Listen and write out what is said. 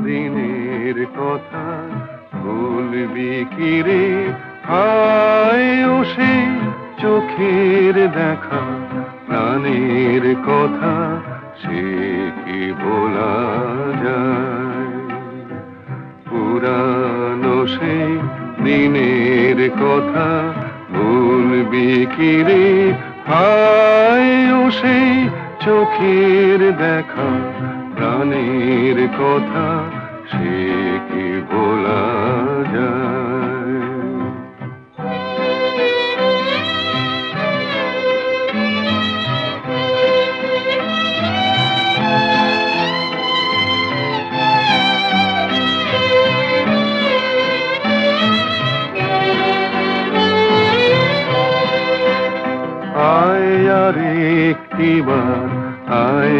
দিনের কথা ভুলবি কি রে? হায় ও সেই চোখের দেখা, প্রাণের কথা সে কি ভোলা যায়? পুরানো সেই দিনের কথা ভুলবি কি রে? হায় ও সেই চোখের দেখা, প্রাণের কথা সে কি ভোলা যায়? আয় আর একটিবার আয়